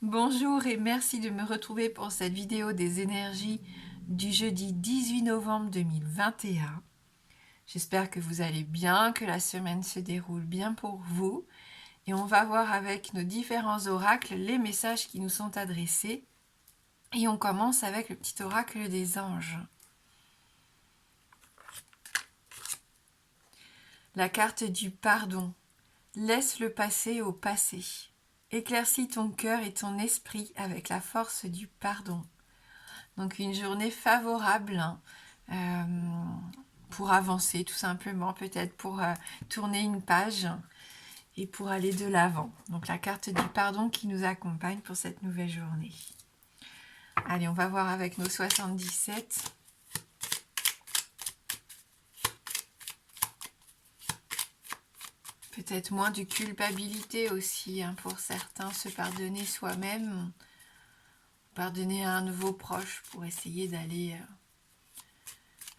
Bonjour et merci de me retrouver pour cette vidéo des énergies du jeudi 18 novembre 2021. J'espère que vous allez bien, que la semaine se déroule bien pour vous. Et on va voir avec nos différents oracles les messages qui nous sont adressés. Et on commence avec le petit oracle des anges. La carte du pardon. Laisse le passé au passé. Éclaircis ton cœur et ton esprit avec la force du pardon. Donc une journée favorable pour avancer tout simplement, peut-être pour tourner une page et pour aller de l'avant. Donc la carte du pardon qui nous accompagne pour cette nouvelle journée. Allez, on va voir avec nos 77. Peut-être moins de culpabilité aussi pour certains, se pardonner soi-même, pardonner à un nouveau proche pour essayer d'aller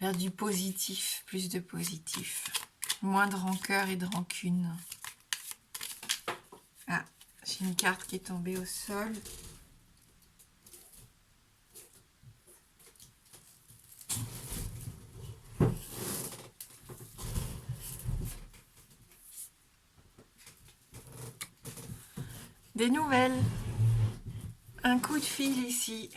vers du positif, plus de positif. Moins de rancœur et de rancune. Ah, j'ai une carte qui est tombée au sol. Des nouvelles. Un coup de fil ici.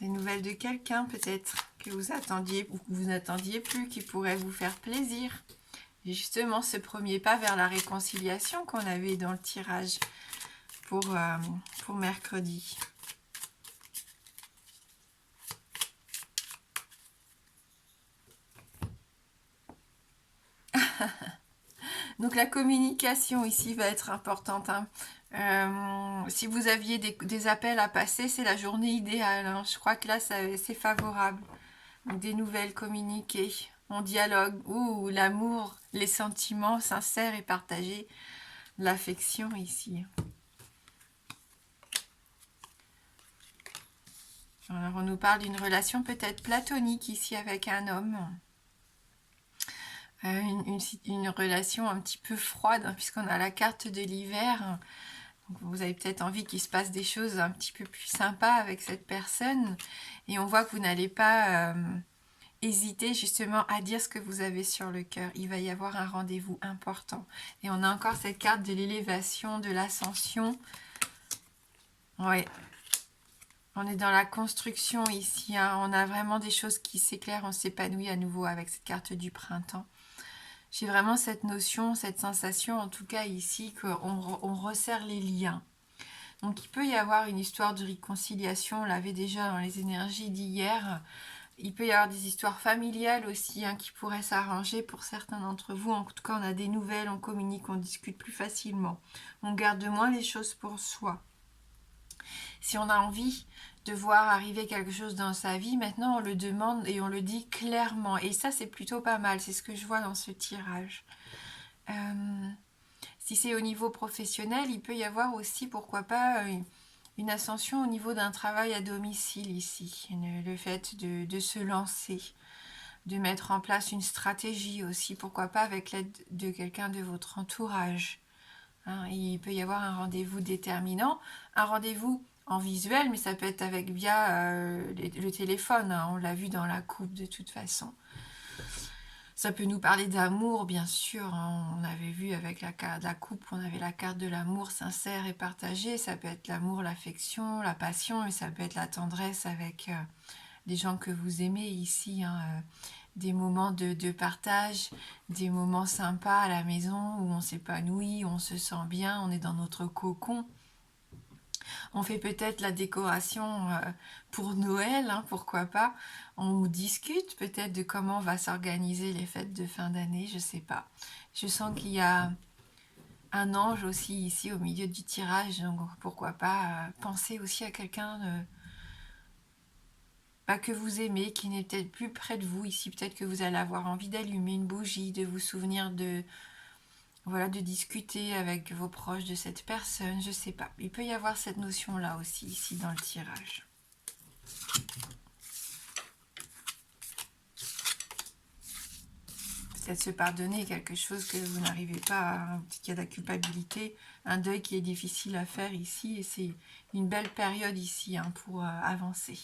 Des nouvelles de quelqu'un peut-être que vous attendiez ou que vous n'attendiez plus, qui pourrait vous faire plaisir. Et justement, ce premier pas vers la réconciliation qu'on avait dans le tirage pour mercredi. Donc la communication ici va être importante. Si vous aviez des appels à passer, c'est la journée idéale. Je crois que là, c'est favorable. Donc, des nouvelles communiquées, on dialogue. L'amour, les sentiments sincères et partagés. L'affection ici. Alors, on nous parle d'une relation peut-être platonique ici avec un homme. Une relation un petit peu froide, puisqu'on a la carte de l'hiver. Vous avez peut-être envie qu'il se passe des choses un petit peu plus sympas avec cette personne. Et on voit que vous n'allez pas hésiter justement à dire ce que vous avez sur le cœur. Il va y avoir un rendez-vous important. Et on a encore cette carte de l'élévation, de l'ascension. Ouais. On est dans la construction ici. On a vraiment des choses qui s'éclairent. On s'épanouit à nouveau avec cette carte du printemps. J'ai vraiment cette notion, cette sensation, en tout cas ici, qu'on resserre les liens. Donc il peut y avoir une histoire de réconciliation, on l'avait déjà dans les énergies d'hier. Il peut y avoir des histoires familiales aussi qui pourraient s'arranger pour certains d'entre vous. En tout cas, on a des nouvelles, on communique, on discute plus facilement. On garde moins les choses pour soi. Si on a envie de voir arriver quelque chose dans sa vie, maintenant on le demande et on le dit clairement. Et ça, c'est plutôt pas mal, c'est ce que je vois dans ce tirage. Si c'est au niveau professionnel, il peut y avoir aussi, pourquoi pas, une ascension au niveau d'un travail à domicile ici. Le fait de se lancer, de mettre en place une stratégie aussi, pourquoi pas avec l'aide de quelqu'un de votre entourage. Il peut y avoir un rendez-vous déterminant, un rendez-vous en visuel, mais ça peut être via le téléphone. On l'a vu dans la coupe de toute façon. Ça peut nous parler d'amour, bien sûr. On avait vu avec la coupe, on avait la carte de l'amour sincère et partagé. Ça peut être l'amour, l'affection, la passion, et ça peut être la tendresse avec les gens que vous aimez ici. Des moments de partage, des moments sympas à la maison où on s'épanouit, où on se sent bien, on est dans notre cocon. On fait peut-être la décoration pour Noël, pourquoi pas. On discute peut-être de comment va s'organiser les fêtes de fin d'année, je sais pas. Je sens qu'il y a un ange aussi ici au milieu du tirage, donc pourquoi pas penser aussi à quelqu'un que vous aimez, qui n'est peut-être plus près de vous ici. Peut-être que vous allez avoir envie d'allumer une bougie, de vous souvenir de discuter avec vos proches de cette personne, je sais pas. Il peut y avoir cette notion-là aussi, ici, dans le tirage. peut-être se pardonner quelque chose que vous n'arrivez pas, qu'il y a de la culpabilité, un deuil qui est difficile à faire ici, et c'est une belle période ici pour avancer.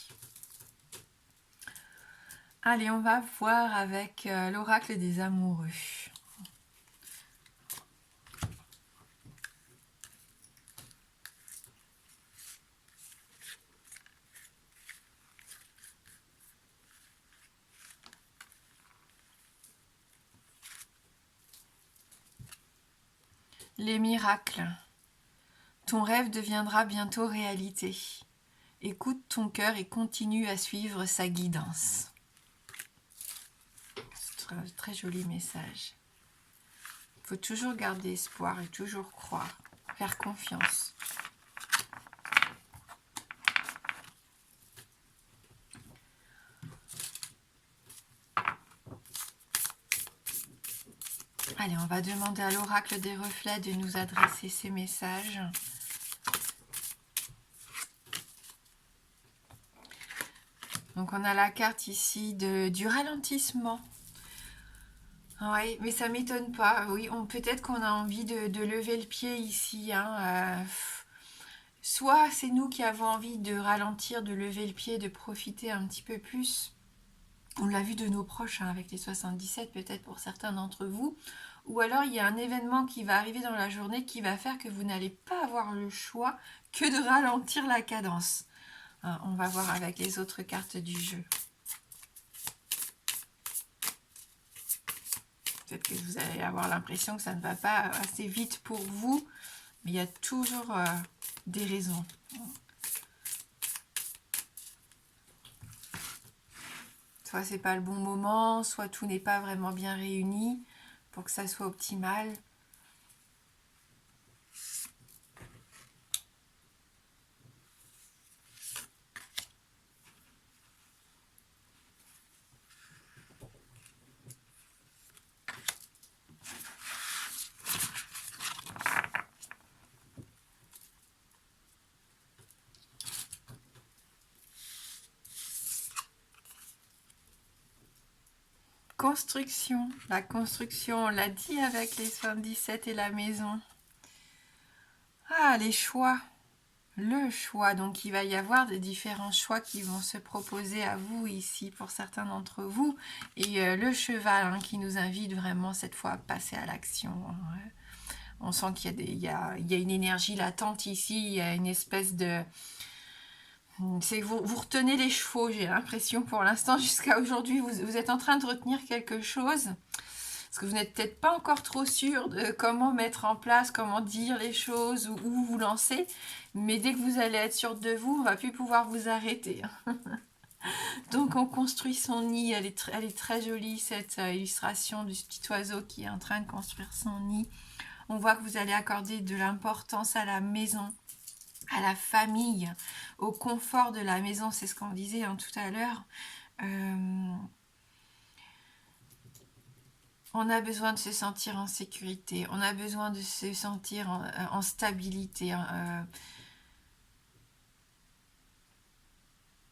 Allez, on va voir avec l'oracle des amoureux. Les miracles. Ton rêve deviendra bientôt réalité. Écoute ton cœur et continue à suivre sa guidance. C'est un très joli message. Il faut toujours garder espoir et toujours croire, faire confiance. Allez, on va demander à l'oracle des reflets de nous adresser ces messages. Donc on a la carte ici du ralentissement. Oui, mais ça m'étonne pas. Oui, peut-être qu'on a envie de lever le pied ici. Soit c'est nous qui avons envie de ralentir, de lever le pied, de profiter un petit peu plus. On l'a vu de nos proches avec les 77, peut-être pour certains d'entre vous. Ou alors il y a un événement qui va arriver dans la journée qui va faire que vous n'allez pas avoir le choix que de ralentir la cadence. On va voir avec les autres cartes du jeu. Peut-être que vous allez avoir l'impression que ça ne va pas assez vite pour vous, mais il y a toujours des raisons. Soit c'est pas le bon moment, soit tout n'est pas vraiment bien réuni pour que ça soit optimal. Construction. La construction, on l'a dit avec les 77 et la maison. Ah, les choix. Le choix. Donc, il va y avoir des différents choix qui vont se proposer à vous ici pour certains d'entre vous. Et le cheval qui nous invite vraiment cette fois à passer à l'action. On sent qu'il y a une énergie latente ici. Il y a une espèce de... C'est que vous retenez les chevaux, j'ai l'impression pour l'instant. Jusqu'à aujourd'hui, vous êtes en train de retenir quelque chose. Parce que vous n'êtes peut-être pas encore trop sûr de comment mettre en place, comment dire les choses ou où vous lancer. Mais dès que vous allez être sûr de vous, on va plus pouvoir vous arrêter. Donc on construit son nid. Elle est très jolie cette illustration du petit oiseau qui est en train de construire son nid. On voit que vous allez accorder de l'importance à la maison, à la famille, au confort de la maison. C'est ce qu'on disait tout à l'heure. On a besoin de se sentir en sécurité, on a besoin de se sentir en stabilité.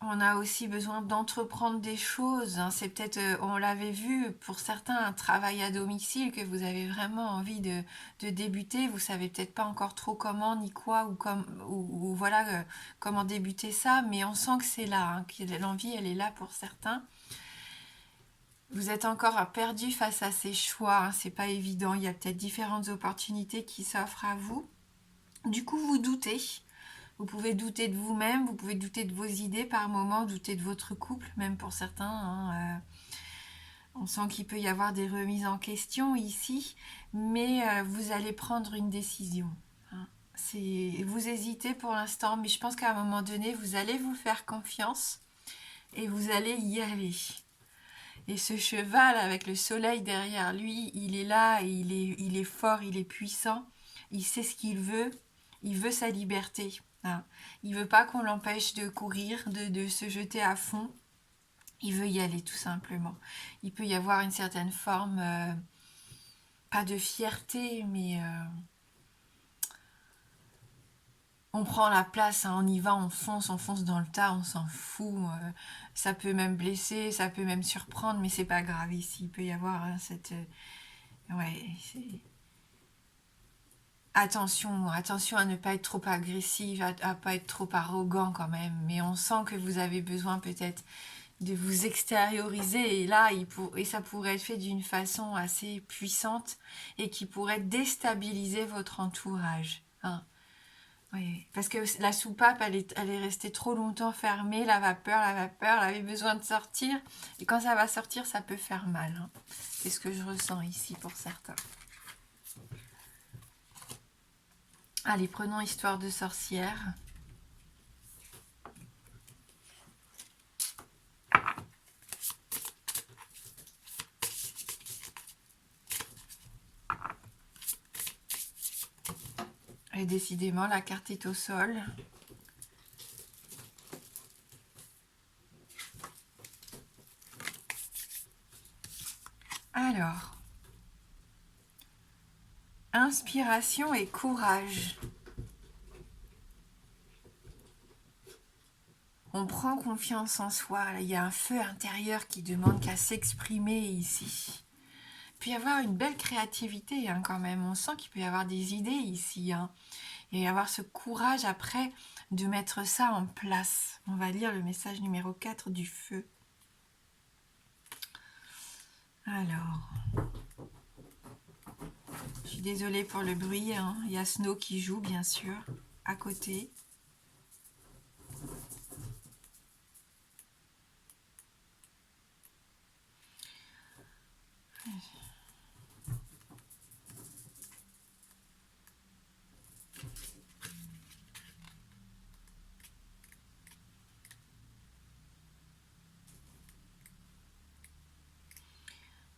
On a aussi besoin d'entreprendre des choses. C'est peut-être, on l'avait vu pour certains, un travail à domicile que vous avez vraiment envie de débuter. Vous savez peut-être pas encore trop comment ni quoi ou voilà comment débuter ça, mais on sent que c'est là, que l'envie elle est là pour certains. Vous êtes encore perdu face à ces choix, c'est pas évident, il y a peut-être différentes opportunités qui s'offrent à vous. Du coup, vous doutez. Vous pouvez douter de vous-même, vous pouvez douter de vos idées par moments, douter de votre couple, même pour certains. On sent qu'il peut y avoir des remises en question ici, mais vous allez prendre une décision. Vous hésitez pour l'instant, mais je pense qu'à un moment donné, vous allez vous faire confiance et vous allez y aller. Et ce cheval avec le soleil derrière lui, il est là, et il est fort, il est puissant, il sait ce qu'il veut, il veut sa liberté. Il veut pas qu'on l'empêche de courir, de se jeter à fond. Il veut y aller tout simplement. Il peut y avoir une certaine forme, pas de fierté, mais on prend la place, hein, on y va, on fonce dans le tas, on s'en fout. Ça peut même blesser, ça peut même surprendre, mais c'est pas grave ici. Il peut y avoir hein, ouais, attention, attention à ne pas être trop agressif, à pas être trop arrogant quand même. Mais on sent que vous avez besoin peut-être de vous extérioriser et là, et ça pourrait être fait d'une façon assez puissante et qui pourrait déstabiliser votre entourage. Hein. Oui, parce que la soupape, elle est restée trop longtemps fermée, la vapeur, elle avait besoin de sortir. Et quand ça va sortir, ça peut faire mal. Hein. C'est ce que je ressens ici pour certains. Allez, prenons Histoire de sorcière. Et décidément, la carte est au sol. Alors, inspiration et courage. On prend confiance en soi. Il y a un feu intérieur qui demande qu'à s'exprimer ici. Il peut y avoir une belle créativité hein, quand même. On sent qu'il peut y avoir des idées ici. Hein. Et avoir ce courage après de mettre ça en place. On va lire le message numéro 4 du feu. Alors, je suis désolée pour le bruit. Hein. Il y a Snow qui joue bien sûr à côté.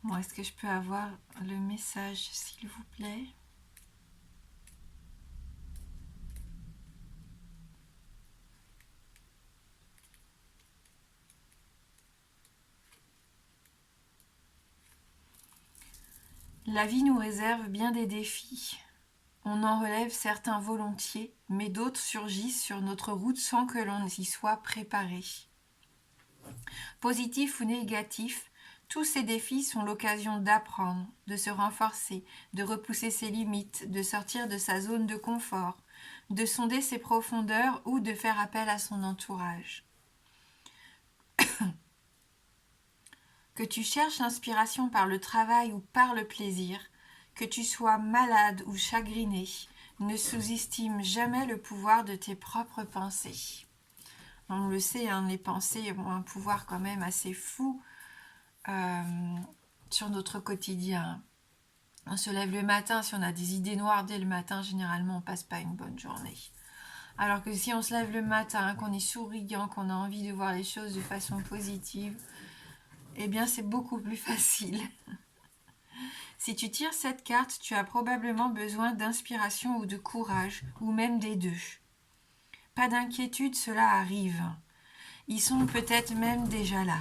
Bon, est-ce que je peux avoir le message, s'il vous plaît? La vie nous réserve bien des défis. On en relève certains volontiers, mais d'autres surgissent sur notre route sans que l'on y soit préparé. Positifs ou négatifs, tous ces défis sont l'occasion d'apprendre, de se renforcer, de repousser ses limites, de sortir de sa zone de confort, de sonder ses profondeurs ou de faire appel à son entourage. Que tu cherches l'inspiration par le travail ou par le plaisir, que tu sois malade ou chagriné, ne sous-estime jamais le pouvoir de tes propres pensées. On le sait, hein, les pensées ont un pouvoir quand même assez fou sur notre quotidien. On se lève le matin, si on a des idées noires dès le matin, généralement on passe pas une bonne journée. Alors que si on se lève le matin, qu'on est souriant, qu'on a envie de voir les choses de façon positive, eh bien c'est beaucoup plus facile. Si tu tires cette carte, tu as probablement besoin d'inspiration ou de courage, ou même des deux. Pas d'inquiétude, cela arrive. Ils sont peut-être même déjà là.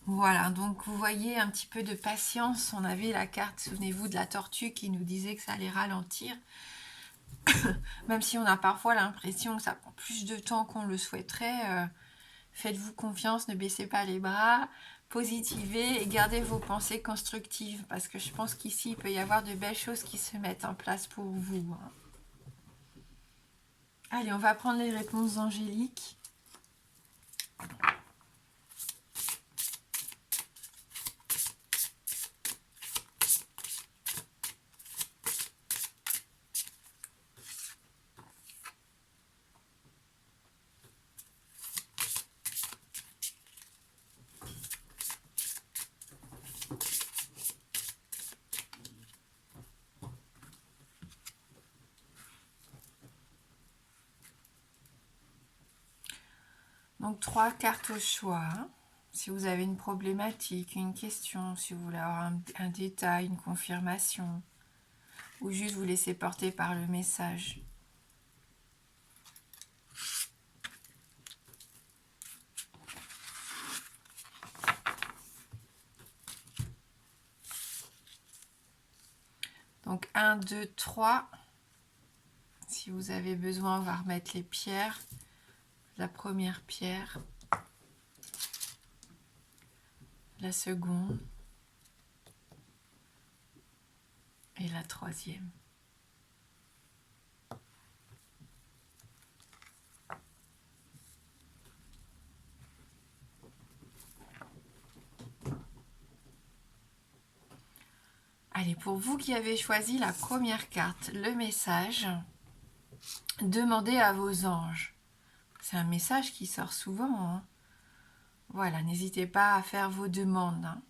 Voilà, donc vous voyez un petit peu de patience. On avait la carte, souvenez-vous, de la tortue qui nous disait que ça allait ralentir. Même si on a parfois l'impression que ça prend plus de temps qu'on le souhaiterait, faites-vous confiance, ne baissez pas les bras, positivez et gardez vos pensées constructives parce que je pense qu'ici, il peut y avoir de belles choses qui se mettent en place pour vous. Hein. Allez, on va prendre les réponses angéliques. Donc 3 cartes au choix. Si vous avez une problématique, une question, si vous voulez avoir un détail, une confirmation, ou juste vous laisser porter par le message. Donc 1, 2, 3. Si vous avez besoin, on va remettre les pierres. La première pierre, la seconde et la troisième. Allez, pour vous qui avez choisi la première carte, le message, demandez à vos anges. C'est un message qui sort souvent, hein. Voilà, n'hésitez pas à faire vos demandes, hein.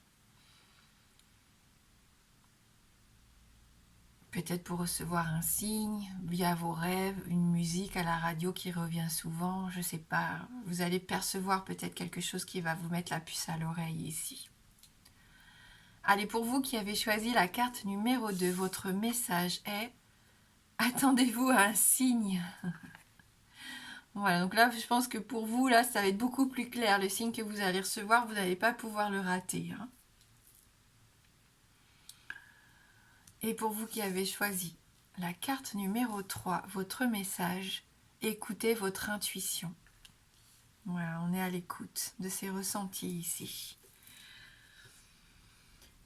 Peut-être pour recevoir un signe via vos rêves, une musique à la radio qui revient souvent, je ne sais pas. Vous allez percevoir peut-être quelque chose qui va vous mettre la puce à l'oreille ici. Allez, pour vous qui avez choisi la carte numéro 2, votre message est « Attendez-vous à un signe ». Voilà, donc là, je pense que pour vous, là, ça va être beaucoup plus clair. Le signe que vous allez recevoir, vous n'allez pas pouvoir le rater, hein. Et pour vous qui avez choisi la carte numéro 3, votre message, écoutez votre intuition. Voilà, on est à l'écoute de ces ressentis ici.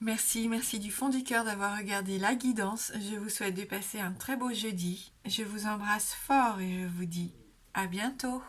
Merci du fond du cœur d'avoir regardé la guidance. Je vous souhaite de passer un très beau jeudi. Je vous embrasse fort et je vous dis à bientôt.